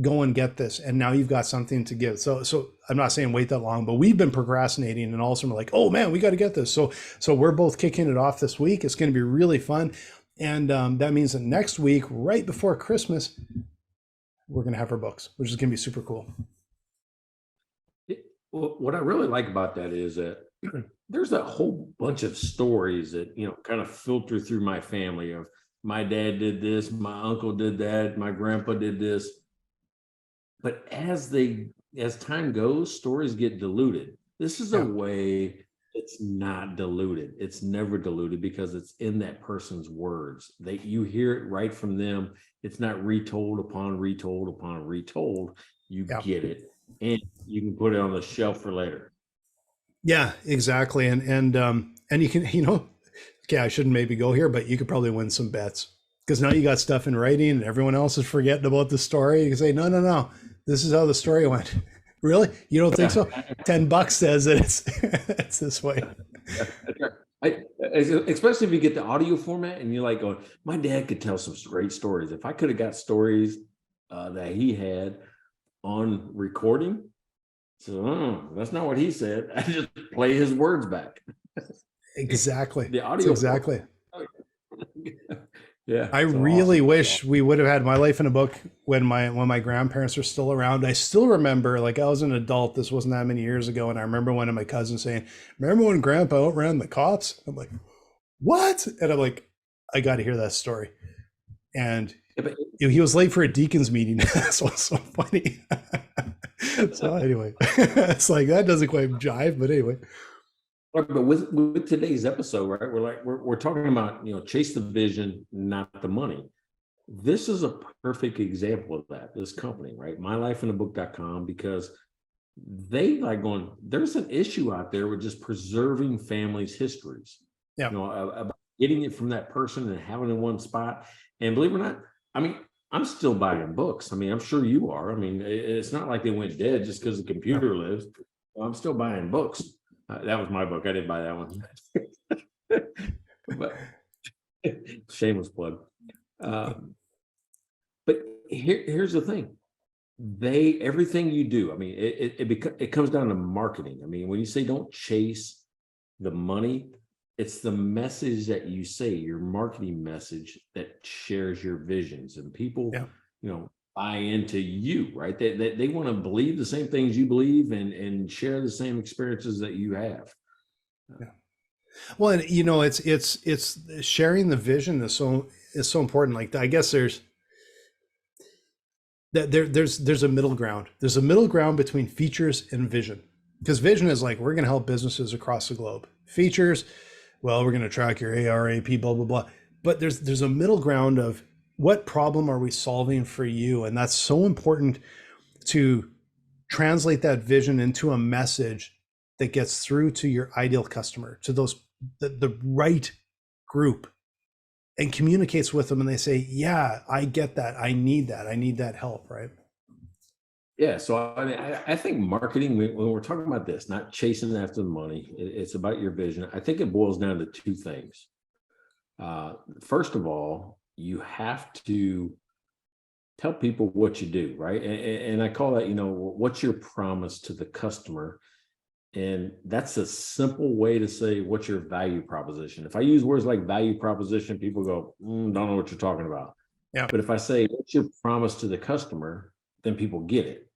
Speaker 2: go and get this, and now you've got something to give. So I'm not saying wait that long, but we've been procrastinating, and also we're like, oh man, we got to get this. So we're both kicking it off this week. It's going to be really fun. And that means that next week, right before Christmas, we're going to have our books, which is going to be super cool.
Speaker 1: What I really like about that is that there's a whole bunch of stories that, kind of filter through my family of my dad did this, my uncle did that, my grandpa did this. But as time goes, stories get diluted. This is a way it's not diluted. It's never diluted because it's in that person's words. You hear it right from them. It's not retold upon retold upon retold. You get it, and you can put it on the shelf for later.
Speaker 2: Yeah, exactly. And you can, okay, I shouldn't maybe go here, but you could probably win some bets because now you got stuff in writing and everyone else is forgetting about the story. You can say, no, this is how the story went. Really? You don't think so? $10 says that it's this way.
Speaker 1: Especially if you get the audio format and you're like going, my dad could tell some great stories. If I could have got stories that he had on recording, so that's not what he said. I just play his words back.
Speaker 2: Exactly.
Speaker 1: The audio.
Speaker 2: Exactly.
Speaker 1: Yeah.
Speaker 2: I really wish we would have had My Life in a Book when my grandparents were still around. I still remember, like, I was an adult. This wasn't that many years ago. And I remember one of my cousins saying, remember when Grandpa outran the cops? I'm like, what? And I'm like, I got to hear that story. And he was late for a deacon's meeting. That's what's so funny. So anyway, it's like, that doesn't quite jive, but anyway.
Speaker 1: But with today's episode, right, we're talking about, chase the vision, not the money. This is a perfect example of that, this company, right? mylifeinabook.com, because they like going, there's an issue out there with just preserving families' histories.
Speaker 2: Yeah.
Speaker 1: About getting it from that person and having it in one spot. And believe it or not, I mean, I'm still buying books. I mean, I'm sure you are. I mean, it's not like they went dead just because the computer lives. I'm still buying books. That was my book. I didn't buy that one. But shameless plug. But here's the thing. Everything you do, I mean, it comes down to marketing. I mean, when you say don't chase the money, it's the message that you say, your marketing message that shares your visions, and people, buy into you, right? They want to believe the same things you believe and share the same experiences that you have.
Speaker 2: Yeah. Well, and it's sharing the vision is so important. Like, I guess there's a middle ground. There's a middle ground between features and vision, because vision is like, we're going to help businesses across the globe. Features, well, we're going to track your ARAP, blah, blah, blah. But there's a middle ground of what problem are we solving for you? And that's so important to translate that vision into a message that gets through to your ideal customer, to the right group, and communicates with them. And they say, yeah, I get that. I need that help. Right.
Speaker 1: Yeah. So I mean, I think marketing, when we're talking about this, not chasing after the money, it's about your vision. I think it boils down to two things. First of all, you have to tell people what you do, right? And I call that, what's your promise to the customer? And that's a simple way to say, what's your value proposition? If I use words like value proposition, people go, don't know what you're talking about.
Speaker 2: Yeah.
Speaker 1: But if I say, what's your promise to the customer, then people get it,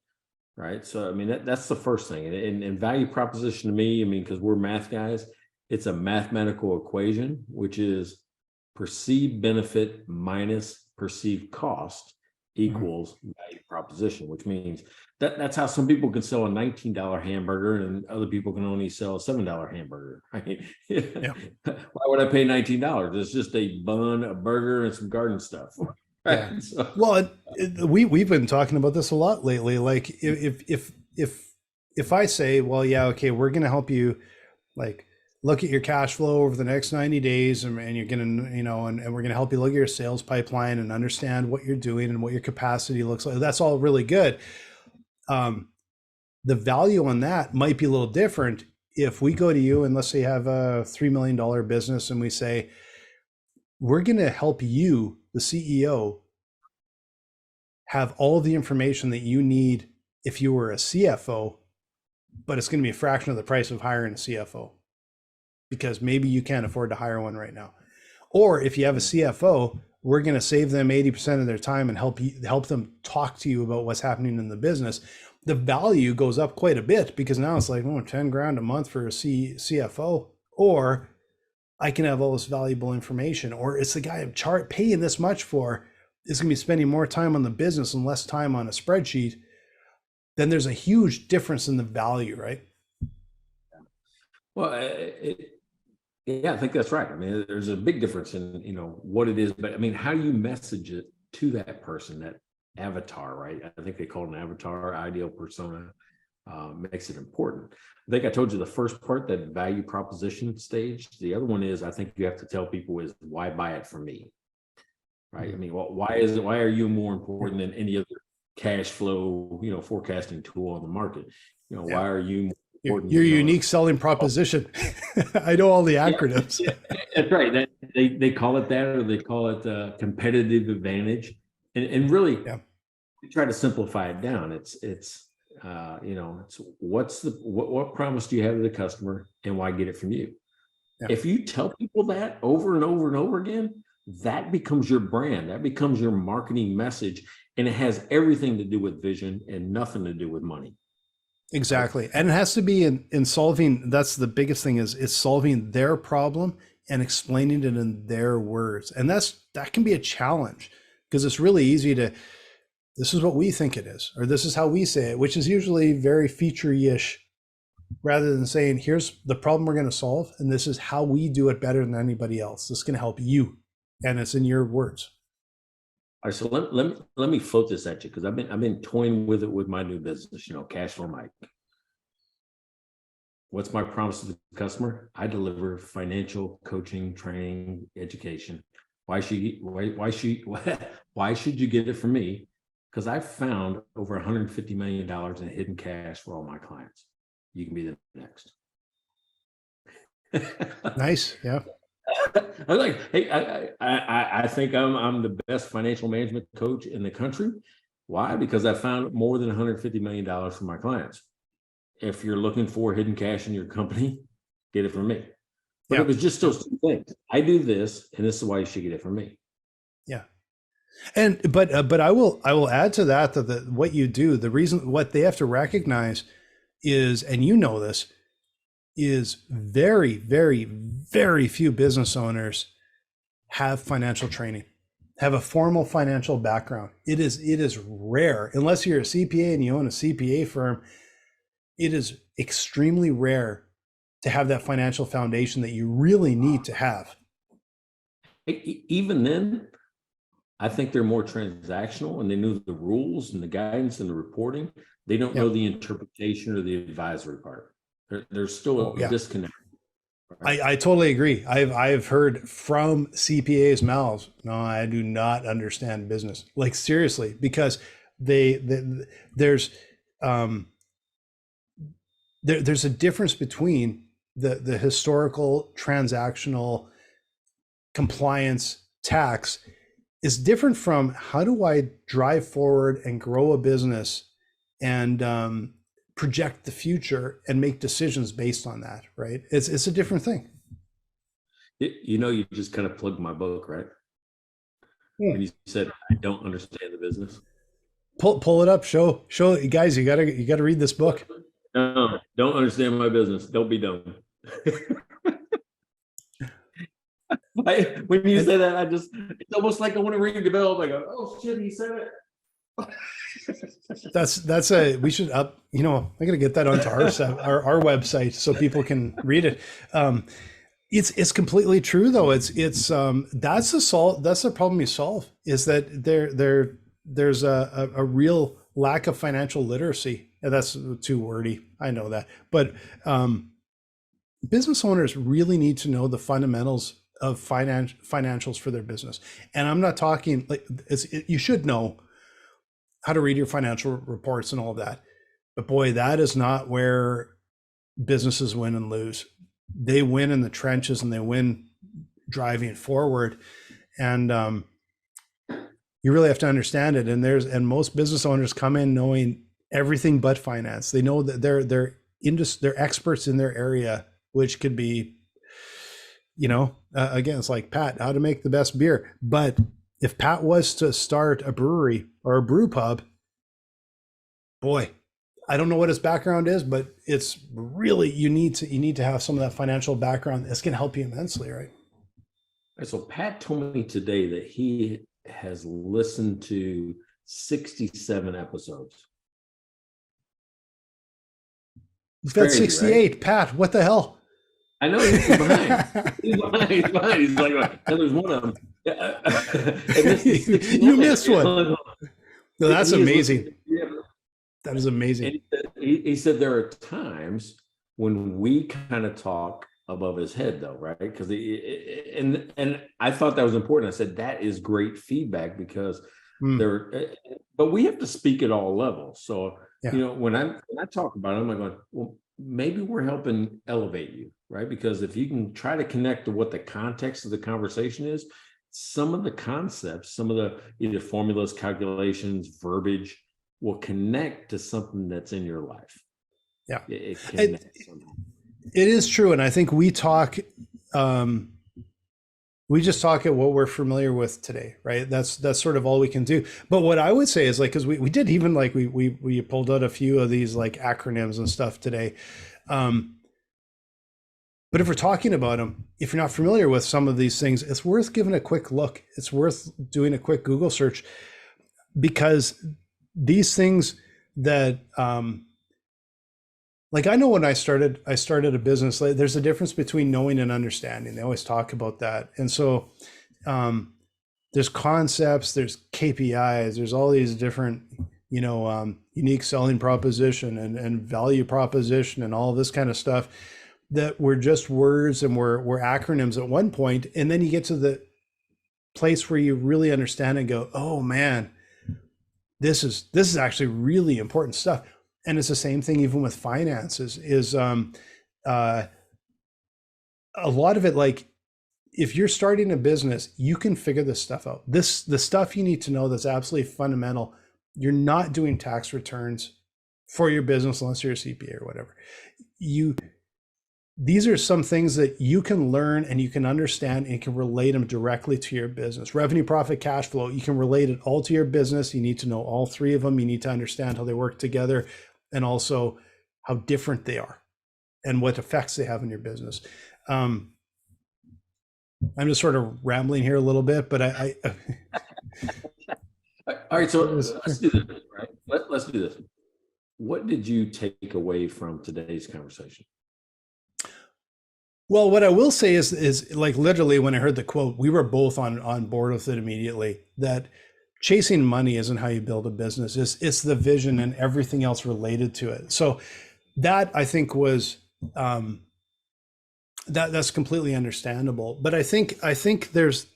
Speaker 1: right? So, I mean, that's the first thing. And value proposition to me, I mean, because we're math guys, it's a mathematical equation, which is perceived benefit minus perceived cost
Speaker 2: Mhm.
Speaker 1: equals value proposition, which means that's how some people can sell a $19 hamburger and other people can only sell a $7 hamburger, right?
Speaker 2: Yeah.
Speaker 1: Why would I pay $19? It's just a bun, a burger, and some garden stuff.
Speaker 2: Yeah.
Speaker 1: Right. So,
Speaker 2: Well, we've been talking about this a lot lately. Like if I say, well, yeah, okay, we're going to help you, like, look at your cash flow over the next 90 days, and you're going to, and we're going to help you look at your sales pipeline and understand what you're doing and what your capacity looks like. That's all really good. The value on that might be a little different if we go to you and let's say you have a $3 million business and we say, we're going to help you, the CEO, have all the information that you need if you were a CFO, but it's going to be a fraction of the price of hiring a CFO because maybe you can't afford to hire one right now. Or if you have a CFO, we're going to save them 80% of their time and help them talk to you about what's happening in the business. The value goes up quite a bit because now it's like, oh, 10 grand a month for a CFO, or I can have all this valuable information, or it's the guy I'm paying this much for is going to be spending more time on the business and less time on a spreadsheet. Then there's a huge difference in the value, right?
Speaker 1: well, yeah, I think that's right. I mean, there's a big difference in, what it is, but I mean, how you message it to that person, that avatar, right? I think they call it an avatar, ideal persona, makes it important. I think I told you the first part, that value proposition stage. The other one is, I think you have to tell people is, why buy it from me, right? I mean, why are you more important than any other cash flow, forecasting tool on the market?
Speaker 2: Yeah.
Speaker 1: Why are you more important
Speaker 2: Your
Speaker 1: than
Speaker 2: unique selling proposition. I know all the acronyms.
Speaker 1: Yeah, that's right. They call it that, or they call it competitive advantage, and really
Speaker 2: Yeah.
Speaker 1: try to simplify it down. It's what promise do you have to the customer, and why get it from you?
Speaker 2: Yeah.
Speaker 1: If you tell people that over and over and over again, that becomes your brand. That becomes your marketing message, and it has everything to do with vision and nothing to do with money. Right?
Speaker 2: Exactly. And it has to be in solving, that's the biggest thing, is it's solving their problem and explaining it in their words. And that can be a challenge because it's really easy to, this is what we think it is, or this is how we say it, which is usually very feature-ish, rather than saying, here's the problem we're going to solve, and this is how we do it better than anybody else. This is going to help you, and it's in your words.
Speaker 1: All right, so let me float this at you, because I've been toying with it with my new business, Cash Flow Mike. What's my promise to the customer? I deliver financial coaching, training, education. Why should you get it from me? Because I've found over $150 million in hidden cash for all my clients. You can be the next.
Speaker 2: Nice. Yeah.
Speaker 1: I'm like, hey, I think I'm the best financial management coach in the country. Why? Because I found more than $150 million for my clients. If you're looking for hidden cash in your company, get it from me. But
Speaker 2: Yeah.
Speaker 1: it was just those two things. I do this, and this is why you should get it from me.
Speaker 2: Yeah. And but I will add to that what you do, the reason, what they have to recognize is, and this, is very, very, very few business owners have financial training, have a formal financial background. It is rare, unless you're a CPA and you own a CPA firm. It is extremely rare to have that financial foundation that you really need to have.
Speaker 1: Even then, I think they're more transactional, and they know the rules and the guidance and the reporting. They don't know the interpretation or the advisory part. There's still a disconnect.
Speaker 2: Right? I totally agree. I've heard from CPAs' mouths, no, I do not understand business. Like, seriously, because there's there's a difference between the historical transactional compliance tax is different from how do I drive forward and grow a business and project the future and make decisions based on that, right? It's a different thing.
Speaker 1: You just kind of plugged my book, right? When you said, I don't understand the business.
Speaker 2: pull it up. Show guys. You gotta read this book.
Speaker 1: No, don't understand my business. Don't be dumb. When you say that, it's almost like I want to ring the bell. I go, oh shit, he said it.
Speaker 2: We should up. I gotta get that onto our website so people can read it. It's completely true though. That's the problem you solve, is that there's a real lack of financial literacy. And that's too wordy, I know that, but business owners really need to know the fundamentals of financials for their business. And I'm not talking like you should know how to read your financial reports and all of that, but boy, that is not where businesses win and lose. They win in the trenches, and they win driving forward. And you really have to understand it. And most business owners come in knowing everything but finance. They know that they're experts in their area, which could be, again, it's like Pat, how to make the best beer. But if Pat was to start a brewery or a brew pub, boy, I don't know what his background is, but it's really, you need to have some of that financial background. This can help you immensely, right?
Speaker 1: So Pat told me today that he has listened to 67 episodes.
Speaker 2: He's got 68, right? Pat, what the hell?
Speaker 1: I know he's behind. He's behind. He's like, there's one of them.
Speaker 2: You missed one. No, that's amazing. That is amazing.
Speaker 1: He said there are times when we kind of talk above his head, though, right? Because and I thought that was important. I said that is great feedback, because but we have to speak at all levels. So when I talk about it, I'm going, well, maybe we're helping elevate you, right? Because if you can try to connect to what the context of the conversation is, some of the concepts, some of the either formulas, calculations, verbiage will connect to something that's in your life.
Speaker 2: Yeah,
Speaker 1: it
Speaker 2: is true. And I think we just talk at what we're familiar with today, right? That's sort of all we can do. But what I would say is, like, because we did even like we pulled out a few of these like acronyms and stuff today. But if we're talking about them, if you're not familiar with some of these things, it's worth giving a quick look. It's worth doing a quick Google search, because these things that like, I know when I started a business, like, there's a difference between knowing and understanding. They always talk about that. And so there's concepts, there's KPIs, there's all these different, unique selling proposition and value proposition and all this kind of stuff that were just words and were acronyms at one point. And then you get to the place where you really understand and go, oh man, this is actually really important stuff. And it's the same thing even with finances, is a lot of it, like, if you're starting a business, you can figure this stuff out. The stuff you need to know that's absolutely fundamental. You're not doing tax returns for your business unless you're a CPA or whatever. These are some things that you can learn and you can understand and can relate them directly to your business. Revenue, profit, cash flow, you can relate it all to your business. You need to know all three of them. You need to understand how they work together, and also how different they are and what effects they have in your business. I'm just sort of rambling here a little bit, but I
Speaker 1: all right, so let's do this, right? Let's do this. What did you take away from today's conversation?
Speaker 2: Well, what I will say is like, literally, when I heard the quote, we were both on board with it immediately, that chasing money isn't how you build a business. It's the vision and everything else related to it. So that, I think, was that's completely understandable. But I think there's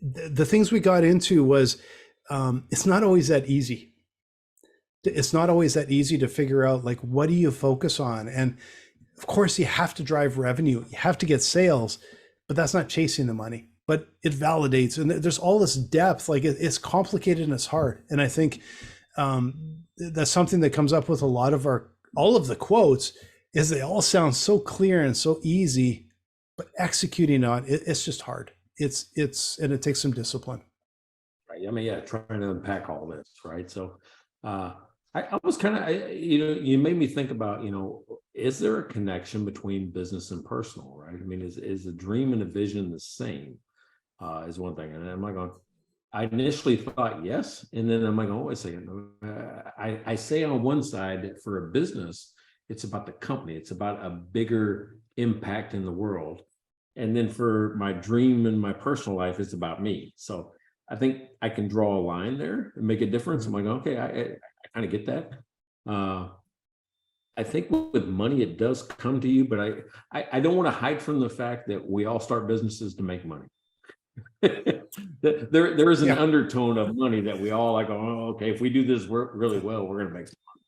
Speaker 2: the things we got into was it's not always that easy. It's not always that easy to figure out, like, what do you focus on? And of course, you have to drive revenue, you have to get sales, but that's not chasing the money. But it validates, and there's all this depth. Like, it's complicated and it's hard. And I think that's something that comes up with all of the quotes, is they all sound so clear and so easy, but executing on it, it's just hard. And it takes some discipline.
Speaker 1: I mean, yeah, trying to unpack all this, right? So I was kind of, you made me think about, is there a connection between business and personal, right? I mean, is a dream and a vision the same? Is one thing. And I'm like, I initially thought yes. And then I'm like, oh, wait a second. I say on one side that for a business, it's about the company. It's about a bigger impact in the world. And then for my dream and my personal life, it's about me. So I think I can draw a line there and make a difference. I'm like, okay, I kind of get that. I think with money, it does come to you, but I don't want to hide from the fact that we all start businesses to make money. there is an undertone of money that we all like, oh, okay, if we do this work really well, we're going to make some money.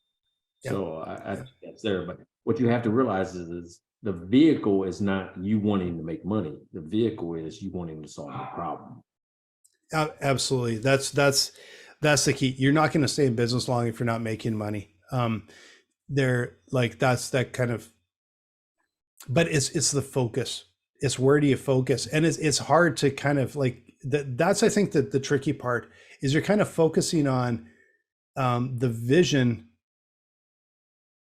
Speaker 1: So I think that's there. But what you have to realize is the vehicle is not you wanting to make money. The vehicle is you wanting to solve the problem.
Speaker 2: Absolutely. That's the key. You're not going to stay in business long if you're not making money. That's that kind of, but it's the focus. It's where do you focus? And it's hard to kind of like that's, I think that the tricky part is you're kind of focusing on the vision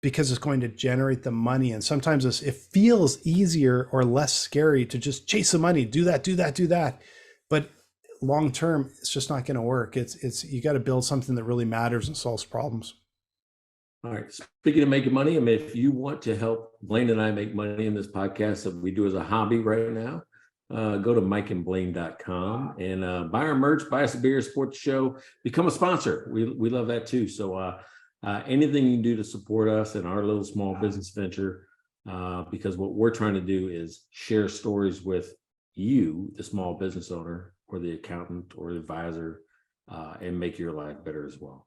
Speaker 2: because it's going to generate the money. And sometimes it feels easier or less scary to just chase the money, do that. But long term, it's just not going to work. It's you got to build something that really matters and solves problems.
Speaker 1: All right. Speaking of making money, I mean, if you want to help Blaine and I make money in this podcast that we do as a hobby right now, go to mikeandblaine.com and buy our merch, buy us a beer, support the show, become a sponsor. We love that too. So anything you can do to support us in our little small business venture, because what we're trying to do is share stories with you, the small business owner or the accountant or the advisor, and make your life better as well.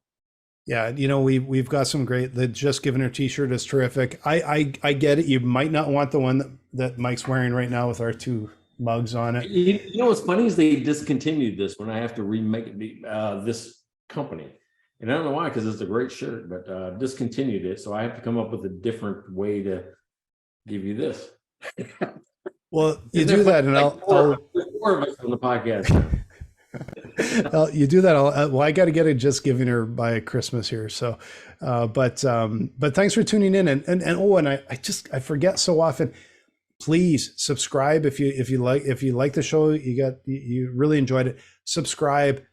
Speaker 2: Yeah, we've got some great. The Just Giving Her T-shirt is terrific. I get it. You might not want the one that Mike's wearing right now with our two mugs on it.
Speaker 1: You know what's funny is they discontinued this when I have to remake it, this company, and I don't know why, because it's a great shirt, but discontinued it. So I have to come up with a different way to give you this.
Speaker 2: Well, you do that, and I'll
Speaker 1: four of us on the podcast now.
Speaker 2: You do that. I got to get it Just Giving Her by Christmas here. So, but thanks for tuning in. And I forget so often. Please subscribe if you like the show. You really enjoyed it. Subscribe,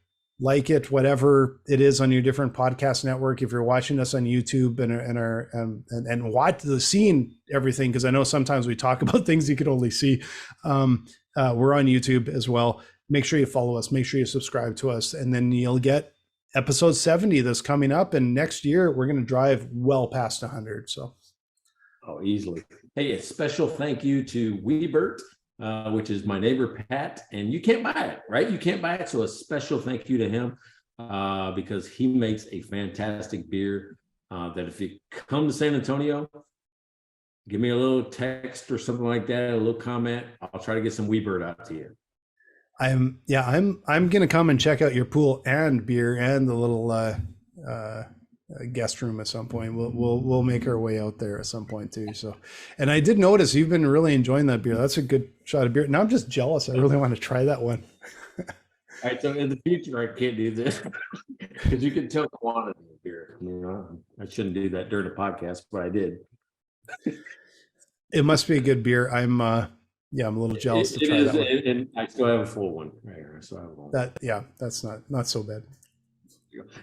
Speaker 2: like it, whatever it is on your different podcast network. If you're watching us on YouTube and watch seeing everything, because I know sometimes we talk about things you can only see. We're on YouTube as well. Make sure you follow us, make sure you subscribe to us, and then you'll get episode 70 that's coming up. And next year, we're going to drive well past 100. So,
Speaker 1: easily. Hey, a special thank you to Weebert, which is my neighbor, Pat. And you can't buy it, right? You can't buy it. So a special thank you to him because he makes a fantastic beer that if you come to San Antonio, give me a little text or something like that, a little comment. I'll try to get some Weebert out to you.
Speaker 2: I'm gonna come and check out your pool and beer and the little guest room at some point. We'll make our way out there at some point too. So, and I did notice you've been really enjoying that beer. That's a good shot of beer. Now I'm just jealous. I really want to try that one.
Speaker 1: All right, so in the future I can't do this because you can tell the quantity of beer. I shouldn't do that during the podcast, but I did.
Speaker 2: It must be a good beer. I'm a little jealous to try that one.
Speaker 1: And I still have a full one right here. So I have one.
Speaker 2: That's not so bad.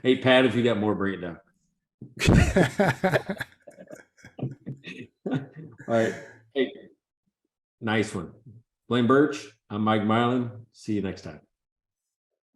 Speaker 1: Hey Pat, if you got more, bring it down. All right. Hey, nice one. Blaine Birch. I'm Mike Mylan. See you next time.